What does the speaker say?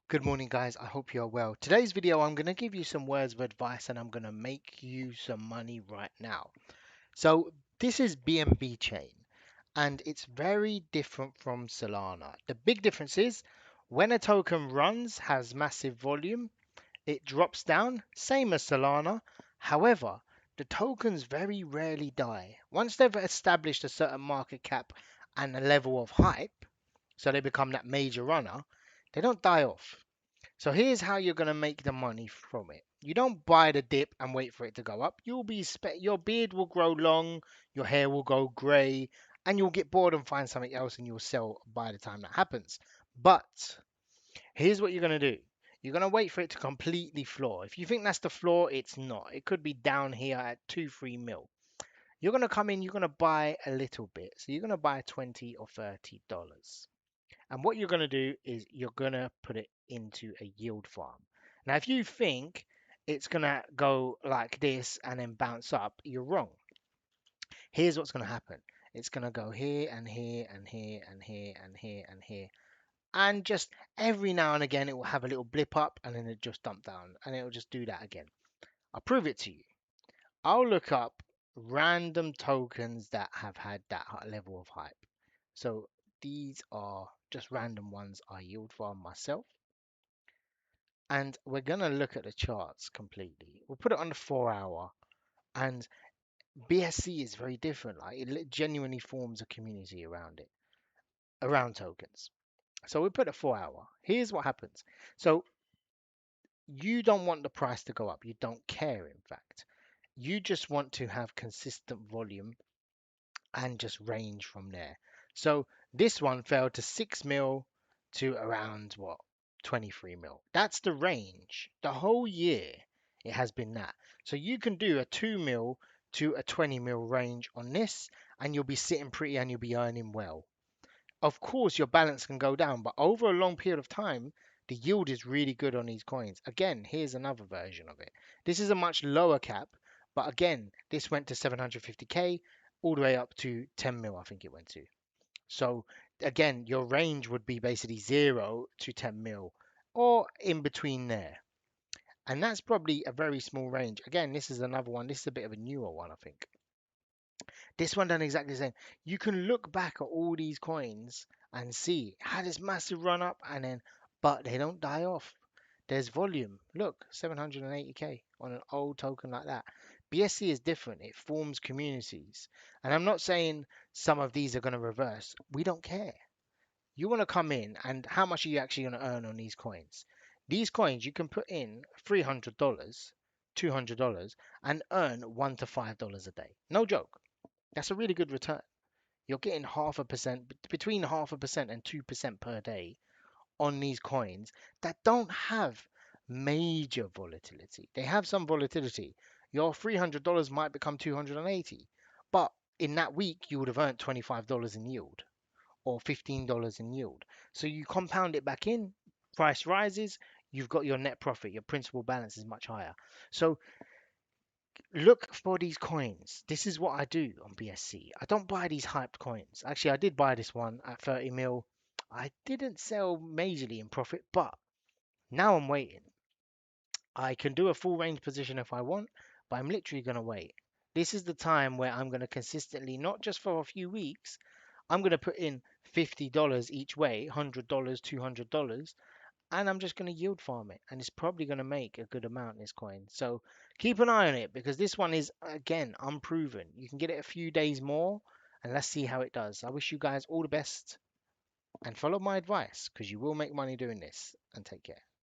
Good morning, guys. I hope you're well. Today's video, I'm going to give you some words of advice and I'm going to make you some money right now. So, this is BNB chain and it's very different from Solana. The big difference is when a token runs, has massive volume, it drops down, same as Solana. However, the tokens very rarely die. Once they've established a certain market cap and a level of hype, so they become that major runner, they don't die off. So here's how you're going to make the money from it. You don't buy the dip and wait for it to go up. Your beard will grow long, your hair will go grey, and you'll get bored and find something else and you'll sell by the time that happens. But here's what you're going to do. You're going to wait for it to completely floor. If you think that's the floor, it's not. It could be down here at 2, 3 mil. You're going to come in, you're going to buy a little bit. So you're going to buy 20 or $30. And what you're going to do is you're going to put it into a yield farm. Now, if you think it's going to go like this and then bounce up, you're wrong. Here's what's going to happen. It's going to go here and here and here and here and here and here. And just every now and again, it will have a little blip up and then it just dump down and it will just do that again. I'll prove it to you. I'll look up random tokens that have had that level of hype. So these are just random ones I yield farm myself. And we're going to look at the charts completely. We'll put it on the 4 hour. And BSC is very different. Like it genuinely forms a community around it, around tokens. So we put a 4 hour. Here's what happens. So you don't want the price to go up. You don't care, in fact. You just want to have consistent volume and just range from there. So this one fell to 6 mil to around what 23 mil. That's the range. The whole year it has been that. So you can do a 2 mil to a 20 mil range on this and you'll be sitting pretty and you'll be earning well. Of course your balance can go down, but over a long period of time the yield is really good on these coins. Again, here's another version of it. This is a much lower cap, but again, this went to 750k all the way up to 10 mil, I think it went to. So again, your range would be basically 0 to 10 mil or in between there. And that's probably a very small range. Again, this is another one. This is a bit of a newer one, I think. This one done exactly the same. You can look back at all these coins and see had this massive run up and then, but they don't die off. There's volume. Look, 780k on an old token like that. BSC is different. It forms communities. And I'm not saying some of these are going to reverse. We don't care. You want to come in and how much are you actually going to earn on these coins? These coins you can put in $300, $200 and earn $1 to $5 a day. No joke. That's a really good return. You're getting half a percent, between half a percent and 2% per day on these coins that don't have major volatility. They have some volatility. Your $300 might become 280, but in that week you would have earned $25 in yield or $15 in yield. So you compound it back in, price rises, you've got your net profit, your principal balance is much higher. So look for these coins. This is what I do on BSC. I don't buy these hyped coins. Actually, I did buy this one at 30 mil. I didn't sell majorly in profit, but now I'm waiting. I can do a full range position if I want, but I'm literally going to wait. This is the time where I'm going to consistently, not just for a few weeks, I'm going to put in $50 each way, $100, $200, and I'm just going to yield farm it. And it's probably going to make a good amount, this coin. So keep an eye on it because this one is, again, unproven. You can get it a few days more, and let's see how it does. I wish you guys all the best and follow my advice because you will make money doing this. And take care.